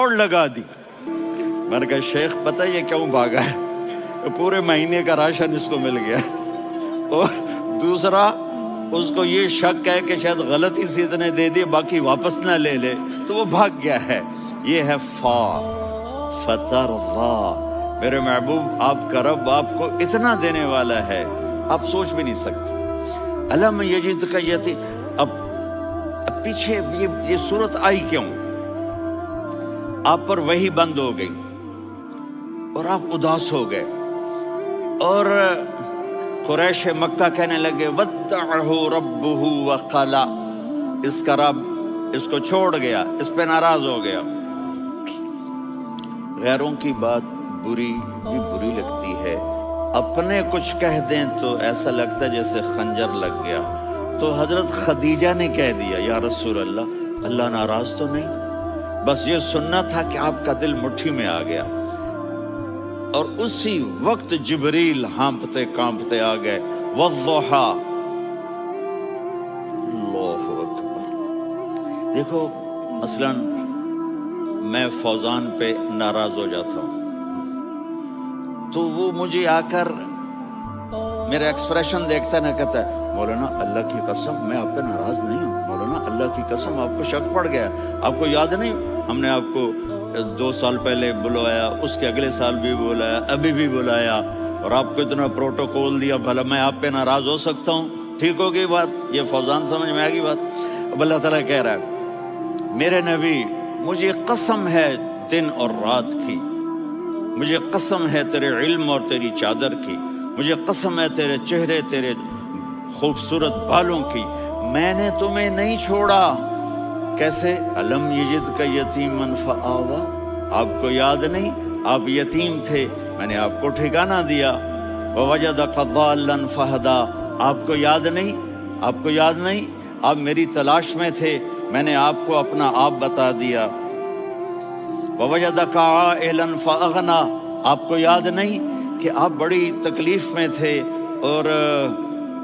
دوڑ لگا دی۔ میں نے کہا شیخ پتہ یہ کیوں بھاگا ہے؟ پورے مہینے کا راشن اس کو مل گیا، اور دوسرا اس کو یہ شک ہے کہ شاید غلطی سے اتنے دے دیے باقی واپس نہ لے لے، تو وہ بھاگ گیا ہے۔ یہ ہے فترضا، میرے محبوب آپ کا رب آپ کو اتنا دینے والا ہے آپ سوچ بھی نہیں سکتے۔ الم یجدک یتیم، اب پیچھے یہ صورت آئی کیوں؟ آپ پر وحی بند ہو گئی اور آپ اداس ہو گئے، اور قریش مکہ کہنے لگے ودعہ ربہ وقلا، اس کا رب اس کو چھوڑ گیا، اس پہ ناراض ہو گیا۔ غیروں کی بات بری بھی بری لگتی ہے، اپنے کچھ کہہ دیں تو ایسا لگتا ہے جیسے خنجر لگ گیا۔ تو حضرت خدیجہ نے کہہ دیا یا رسول اللہ، اللہ ناراض تو نہیں؟ بس یہ سننا تھا کہ آپ کا دل مٹھی میں آ گیا۔ اور اسی وقت جبریل ہانپتے کانپتے آ گئے، والضحیٰ، اللہ اکبر۔ دیکھو مثلا میں فوزان پہ ناراض ہو جاتا ہوں تو وہ مجھے آ کر میرا ایکسپریشن دیکھتا ہے نہ، کہتا ہے مولانا اللہ کی قسم میں آپ پہ ناراض نہیں ہوں، مولانا اللہ کی قسم آپ کو شک پڑ گیا، آپ کو یاد نہیں ہم نے آپ کو 2 سال پہلے بلوایا، اس کے اگلے سال بھی بلایا، ابھی بھی بلایا، اور آپ کو اتنا پروٹوکول دیا، بھلا میں آپ پہ ناراض ہو سکتا ہوں؟ ٹھیک ہو گئی بات؟ یہ فوزان سمجھ میں آ گئی بات؟ اب اللہ تعالیٰ کہہ رہا ہے میرے نبی مجھے قسم ہے دن اور رات کی، مجھے قسم ہے تیرے علم اور تیری چادر کی، مجھے قسم ہے تیرے چہرے، تیرے خوبصورت بالوں کی، میں نے تمہیں نہیں چھوڑا۔ کیسے؟ الم یجدک یتیما فآویٰ، آپ کو یاد نہیں آپ یتیم تھے، میں نے آپ کو ٹھکانہ دیا۔ ووجدک ضالا فہدیٰ، آپ کو یاد نہیں، آپ کو یاد نہیں آپ میری تلاش میں تھے، میں نے آپ کو اپنا آپ بتا دیا۔ ووجدک عائلا فاغنیٰ، آپ کو یاد نہیں کہ آپ بڑی تکلیف میں تھے اور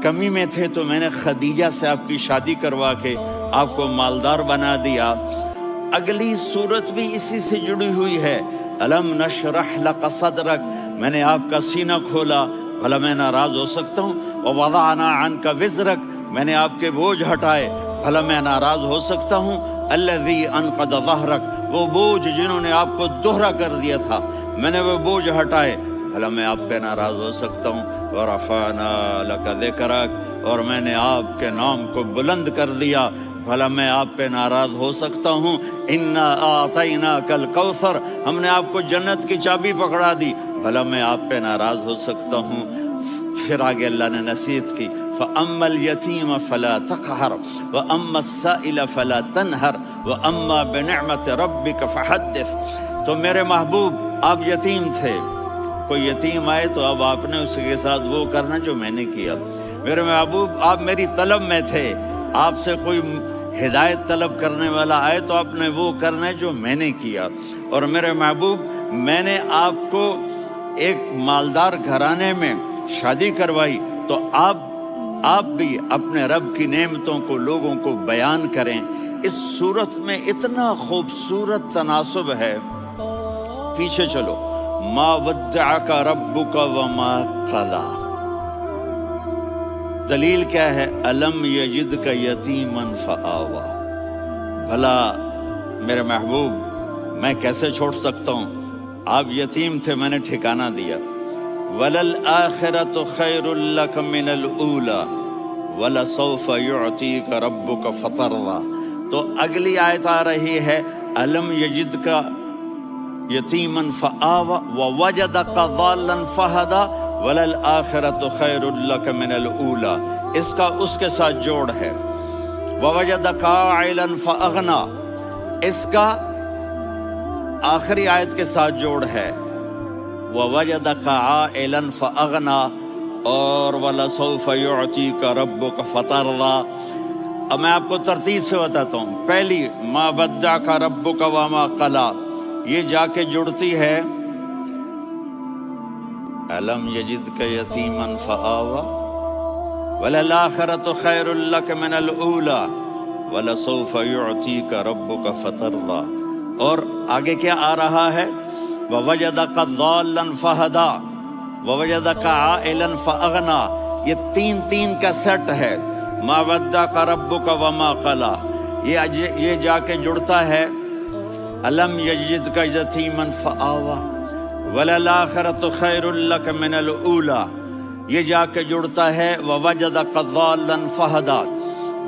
کمی میں تھے، تو میں نے خدیجہ سے آپ کی شادی کروا کے آپ کو مالدار بنا دیا۔ اگلی صورت بھی اسی سے جڑی ہوئی ہے، الم نشرح لک صدرک، میں نے آپ کا سینہ کھولا، بھلا میں ناراض ہو سکتا ہوں؟ ووضعنا عنک وزرک، میں نے آپ کے بوجھ ہٹائے، بھلا میں ناراض ہو سکتا ہوں؟ الذی انقض ظہرک، وہ بوجھ جنہوں نے آپ کو دوہرا کر دیا تھا، میں نے وہ بوجھ ہٹائے، بھلا میں آپ پہ ناراض ہو سکتا ہوں؟ ورفعنا لک ذکرک، اور میں نے آپ کے نام کو بلند کر دیا، بھلا میں آپ پہ ناراض ہو سکتا ہوں؟ انا اعطیناک الکوثر، ہم نے آپ کو جنت کی چابی پکڑا دی، بھلا میں آپ پہ ناراض ہو سکتا ہوں؟ پھر آگے اللہ نے نصیحت کی، فَأَمَّا الْيَتِيمَ فَلَا تَقْهَرْ وَأَمَّا السَّائِلَ فَلَا تَنْهَرْ وَأَمَّا بِنِعْمَةِ رَبِّكَ فَحَدِّثْ۔ تو میرے محبوب آپ یتیم تھے، کوئی یتیم آئے تو اب آپ نے اس کے ساتھ وہ کرنا جو میں نے کیا۔ میرے محبوب آپ میری طلب میں تھے، آپ سے کوئی ہدایت طلب کرنے والا آئے تو آپ نے وہ کرنا ہے جو میں نے کیا۔ اور میرے محبوب میں نے آپ کو ایک مالدار گھرانے میں شادی کروائی، تو آپ بھی اپنے رب کی نعمتوں کو لوگوں کو بیان کریں۔ اس صورت میں اتنا خوبصورت تناسب ہے، پیچھے چلو، ما ودعک ربک وما قلی، دلیل کیا ہے؟ الم یجدک یتیما فآویٰ، بھلا میرے محبوب میں کیسے چھوڑ سکتا ہوں؟ آپ یتیم تھے، میں نے ٹھکانہ دیا۔ وَلَلْآخِرَةُ خَيْرٌ لَكَ مِنَ الْأُولَى وَلَسَوْفَ يُعْطِيكَ رَبُّكَ فَتَرْضَىٰ۔ تو اگلی آیت آ رہی ہے، الم یجدک یتیما فآویٰ ووجدک ضالا فہدیٰ وَلَلْآخِرَةُ خَيْرٌ لَكَ مِنَ الْأُولَىٰ، اس کا اس کے ساتھ جوڑ ہے۔ وَوَجَدَكَ عَائِلًا فَأَغْنَىٰ، اس کا آخری آیت کے ساتھ جوڑ ہے، وَوَجَدَكَ عَائِلًا فَأَغْنَىٰ، اور وَلَسَوْفَ يُعْطِيكَ رَبُّكَ فَتَرْضَىٰ۔ اب میں آپ کو ترتیب سے بتاتا ہوں۔ پہلی مَا وَدَّعَكَ رَبُّكَ وَمَا قَلَىٰ، یہ جا کے جڑتی ہے أَلَمْ يَجِدْكَ يَتِيمًا فَآوَىٰ وَلَلْآخِرَةُ خَيْرٌ لَكَ مِنَ الْأُولَىٰ وَلَسَوْفَ يُعْطِيكَ رَبُّكَ فَتَرْضَىٰ۔ اور آگے کیا آ رہا ہے؟ وَوَجَدَكَ ضَالًّا فَهَدَىٰ وَوَجَدَكَ عَائِلًا فَأَغْنَىٰ، یہ تین کا سیٹ ہے۔ مَا وَدَّعَكَ رَبُّكَ وَمَا قَلَىٰ، یہ جا کے جڑتا ہے أَلَمْ يَجِدْكَ يَتِيمًا فَآوَىٰ وَلَلْآخِرَةُ خَيْرٌ لَكَ مِنَ الْأُولَىٰ، یہ جا کے جڑتا ہے وَوَجَدَكَ ضَالًّا فَهَدَىٰ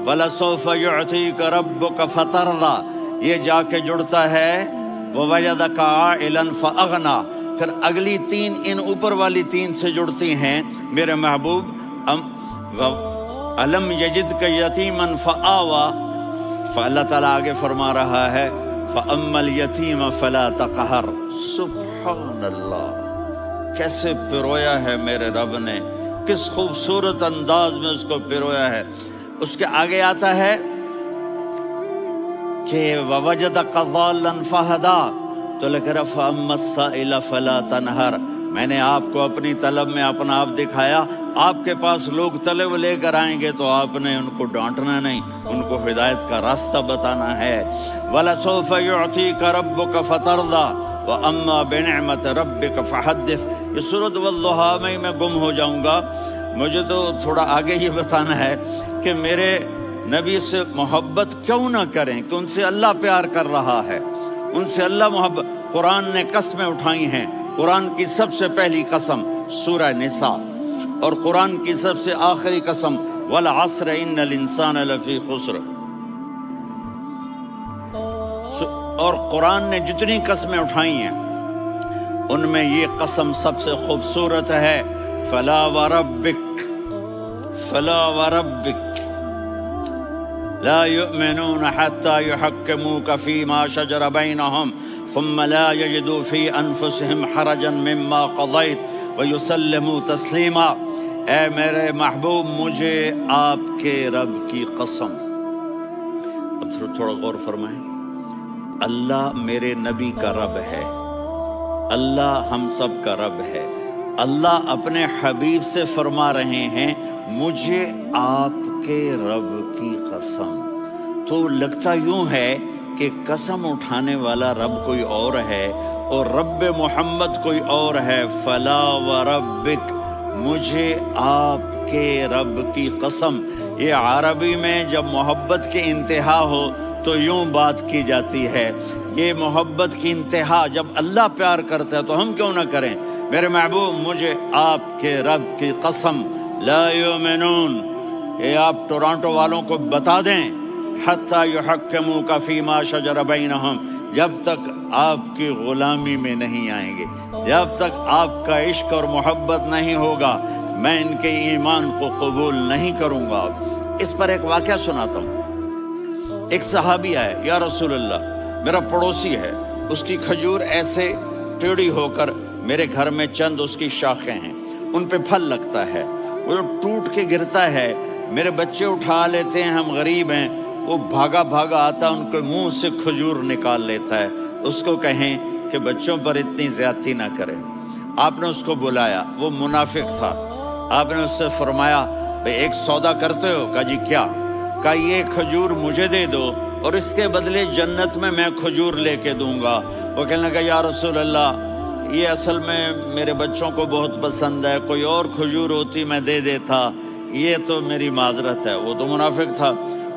وَلَسَوْفَ يُعْطِيكَ رَبُّكَ فَتَرْضَىٰ، یہ جا کے جڑتا ہے وَوَجَدَكَ عَائِلًا فَأَغْنَىٰ۔ پھر اگلی تین ان اوپر والی تین سے جڑتی ہیں میرے محبوب، أَلَمْ يَجِدْكَ يَتِيمًا فَآوَىٰ، فاللہ تعالیٰ آگے فرما رہا ہے فَأَمَّا الْيَتِيمَ فَلَا تَقْهَرْ۔ سبحان اللہ، کیسے پرویا ہے میرے رب نے، کس خوبصورت انداز میں اس کو پرویا ہے۔ اس کے آگے آتا ہے کہ وَوَجَدَكَ ضَالًّا فَهَدَىٰ، تو لکھ رہا فَأَمَّا السَّائِلَ فَلَا تَنْهَرْ، میں نے آپ کو اپنی طلب میں اپنا آپ دکھایا، آپ کے پاس لوگ طلب لے کر آئیں گے تو آپ نے ان کو ڈانٹنا نہیں، ان کو ہدایت کا راستہ بتانا ہے۔ وَلَسَوْفَ يُعْطِيكَ رَبُّكَ فَتَرْضَىٰ وَأَمَّا بِنِعْمَةِ رَبِّكَ فَحَدِّثْ۔ یہ سورۃ والضحیٰ میں گم ہو جاؤں گا، مجھے تو تھوڑا آگے یہ بتانا ہے کہ میرے نبی سے محبت کیوں نہ کریں، کہ ان سے اللہ پیار کر رہا ہے، ان سے اللہ محبت۔ قرآن نے قسمیں اٹھائی ہیں، قرآن کی سب سے پہلی قسم سورہ نساء، اور قرآن کی سب سے آخری قسم وَالْعَصْرِ إِنَّ الْإِنسَانَ لَفِي خُسْرٍ۔ اور قرآن نے جتنی قسمیں اٹھائی ہیں ان میں یہ قسم سب سے خوبصورت ہے، فَلَا وَرَبِّكَ فَلَا وَرَبِّكَ لَا يُؤْمِنُونَ حَتَّى يُحَكِّمُوكَ فِي مَا شَجَرَ بَيْنَهُمْ ثُمَّ لَا يَجِدُوا فِي أَنفُسِهِمْ حَرَجًا مِّمَّا قَضَيْتَ وَيُسَلِّمُوا تَسْلِيمًا۔ اے میرے محبوب، مجھے آپ کے رب کی قسم۔ اب تھوڑا غور فرمائیں، اللہ میرے نبی کا رب ہے، اللہ ہم سب کا رب ہے، اللہ اپنے حبیب سے فرما رہے ہیں مجھے آپ کے رب کی قسم۔ تو لگتا یوں ہے کہ قسم اٹھانے والا رب کوئی اور ہے اور رب محمد کوئی اور ہے۔ فلا وربک، مجھے آپ کے رب کی قسم۔ یہ عربی میں جب محبت کی انتہا ہو تو یوں بات کی جاتی ہے، یہ محبت کی انتہا جب اللہ پیار کرتا ہے تو ہم کیوں نہ کریں۔ میرے محبوب، مجھے آپ کے رب کی قسم، لا یؤمنون، یہ آپ ٹورانٹو والوں کو بتا دیں، حتی یحکموک فیما شجر بینہم، جب تک آپ کی غلامی میں نہیں آئیں گے، جب تک آپ کا عشق اور محبت نہیں ہوگا، میں ان کے ایمان کو قبول نہیں کروں گا۔ اس پر ایک واقعہ سناتا ہوں۔ ایک صحابی آئے، یا رسول اللہ، میرا پڑوسی ہے، اس کی کھجور ایسے ٹیڑھی ہو کر میرے گھر میں چند اس کی شاخیں ہیں، ان پہ پھل لگتا ہے، وہ ٹوٹ کے گرتا ہے، میرے بچے اٹھا لیتے ہیں، ہم غریب ہیں، وہ بھاگا بھاگا آتا ہے، ان کے منہ سے کھجور نکال لیتا ہے۔ اس کو کہیں کہ بچوں پر اتنی زیادتی نہ کرے۔ آپ نے اس کو بلایا، وہ منافق تھا، آپ نے اس سے فرمایا بھئی ایک سودا کرتے ہو؟ کہا جی کیا؟ کہا یہ کھجور مجھے دے دو اور اس کے بدلے جنت میں کھجور لے کے دوں گا۔ وہ کہنے لگا یا رسول اللہ، یہ اصل میں میرے بچوں کو بہت پسند ہے، کوئی اور کھجور ہوتی میں دے دیتا، یہ تو میری معذرت ہے۔ وہ تو منافق تھا،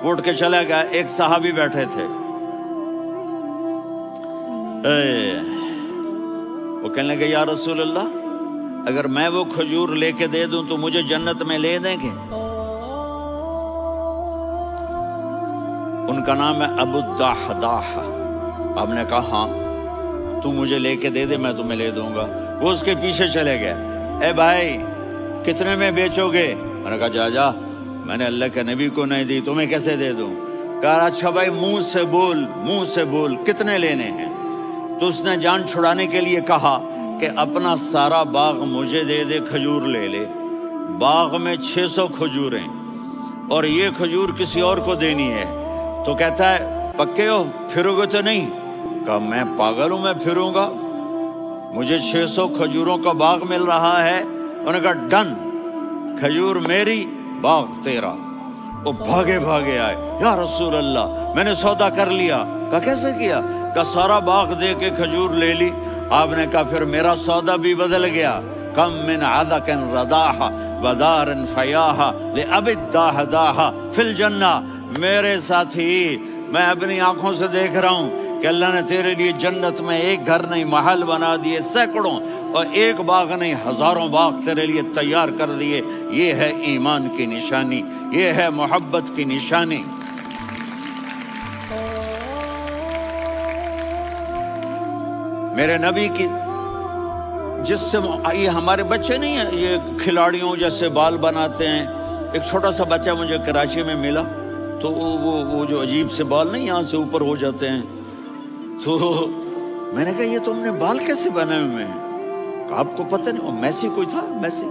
اٹھ کے چلا گیا۔ ایک صحابی بیٹھے تھے، وہ کہنے لگے یا رسول اللہ، اگر میں وہ کھجور لے کے دے دوں تو مجھے جنت میں لے دیں گے؟ ان کا نام ہے ابو الدحداح۔ آپ نے کہا ہاں، تو مجھے لے کے دے دے، میں تمہیں لے دوں گا۔ وہ اس کے پیچھے چلے گئے، اے بھائی کتنے میں بیچو گے؟ میں نے کہا جا جا، میں نے اللہ کے نبی کو نہیں دی، تمہیں کیسے دے دوں؟ کہا اچھا بھائی منہ سے بول، منہ سے بول، کتنے لینے ہیں؟ تو اس نے جان چھڑانے کے لیے کہا کہ اپنا سارا باغ مجھے دے دے، کھجور لے لے۔ باغ میں 600 کھجوریں اور یہ کھجور کسی اور کو دینی ہے۔ تو کہتا ہے پکے ہو، پھرو گے تو نہیں؟ کہا میں پاگل ہوں، میں پھروں گا؟ مجھے 600 کھجوروں کا باغ مل رہا ہے۔ انہوں نے کہا ڈن، کھجور میری، باغ تیرا۔ وہ بھاگے بھاگے آئے، یا رسول اللہ میں نے سودا کر لیا۔ کہا کیسے کیا؟ کا سارا باغ دے کے کھجور لے لی. آپ نے کہا پھر میرا سودا بھی بدل گیا. کم من عدق رداح ودار فیاح لأب الداہ داہ فی الجنہ. میرے ساتھی، میں اپنی آنکھوں سے دیکھ رہا ہوں کہ اللہ نے تیرے لیے جنت میں ایک گھر نہیں محل بنا دیے سینکڑوں، اور ایک باغ نہیں ہزاروں باغ تیرے لیے تیار کر دیے. یہ ہے ایمان کی نشانی، یہ ہے محبت کی نشانی. میرے نبی کی جس سے یہ ہمارے بچے نہیں ہیں یہ کھلاڑیوں جیسے بال بناتے ہیں. ایک چھوٹا سا بچہ مجھے کراچی میں ملا تو وہ جو عجیب سے بال نہیں یہاں سے اوپر ہو جاتے ہیں، تو میں نے کہا یہ تم نے بال کیسے بنائے ہوئے ہیں؟ آپ کو پتہ نہیں وہ میسی کوئی تھا، میسی،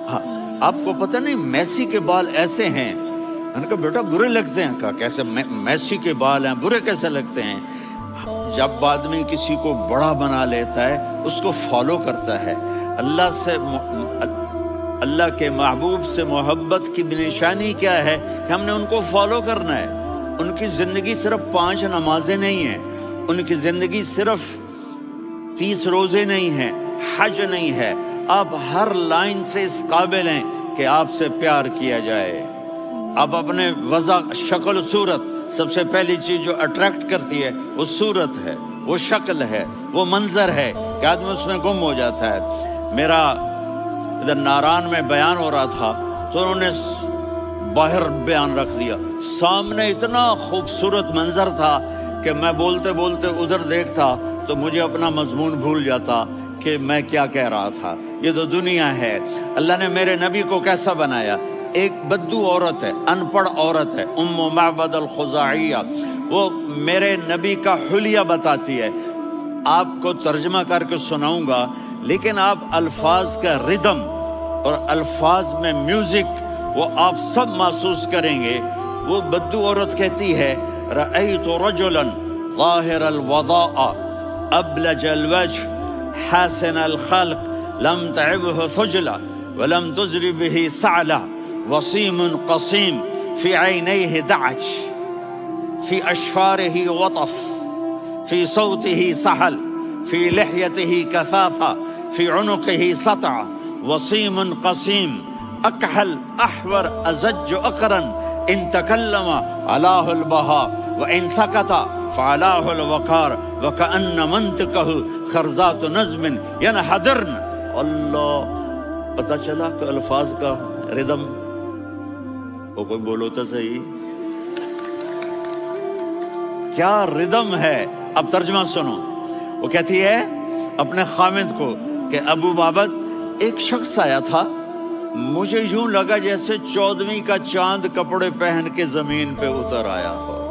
ہاں آپ کو پتہ نہیں میسی کے بال ایسے ہیں؟ میں نے کہا بیٹا برے لگتے ہیں. کہا کیسے؟ میسی کے بال ہیں برے کیسے لگتے ہیں؟ جب آدمی کسی کو بڑا بنا لیتا ہے اس کو فالو کرتا ہے. اللہ کے محبوب سے محبت کی نشانی کیا ہے کہ ہم نے ان کو فالو کرنا ہے. ان کی زندگی صرف 5 نمازیں نہیں ہیں، ان کی زندگی صرف 30 روزے نہیں ہیں، حج نہیں ہے. آپ ہر لائن سے اس قابل ہیں کہ آپ سے پیار کیا جائے. آپ اپنے وضع، شکل و صورت، سب سے پہلی چیز جو اٹریکٹ کرتی ہے وہ صورت ہے، وہ شکل ہے، وہ منظر ہے کہ آدمی اس میں گم ہو جاتا ہے. میرا ادھر ناران میں بیان ہو رہا تھا تو انہوں نے باہر بیان رکھ دیا. سامنے اتنا خوبصورت منظر تھا کہ میں بولتے بولتے ادھر دیکھتا تو مجھے اپنا مضمون بھول جاتا کہ میں کیا کہہ رہا تھا. یہ تو دنیا ہے. اللہ نے میرے نبی کو کیسا بنایا؟ ایک بدو عورت ہے، ان پڑھ عورت ہے، ام معبد الخزاعیہ، وہ میرے نبی کا حلیہ بتاتی ہے. آپ کو ترجمہ کر کے سناؤں گا لیکن آپ الفاظ کا ردم اور الفاظ میں میوزک وہ آپ سب محسوس کریں گے. وہ بدو عورت کہتی ہے رأیت رجلا ظاہر الوضاء ابلج الوجه حاسن الخلق لم تعبه ثجلا ولم تزر به سعلا وصیم قصیم فی عینیہ دعج فی اشفارہ وطف فی صوتہ سحل فی لحیتہ کثافہ فی عنقہ سطع وصیم قصیم اکحل احور ازج اقرن ان تکلم علاہ البہا وان سکت فعلاہ الوقار وکأن منطقہ خرزات نظم ینحدرن. اللہ، پتہ چلا کہ الفاظ کا ردم. وہ کوئی بولو تو صحیح، کیا ردم ہے. اب ترجمہ سنو. وہ کہتی ہے اپنے خامد کو کہ ابو بابت ایک شخص آیا تھا، مجھے یوں لگا جیسے 14ویں کا چاند کپڑے پہن کے زمین پہ اتر آیا ہو.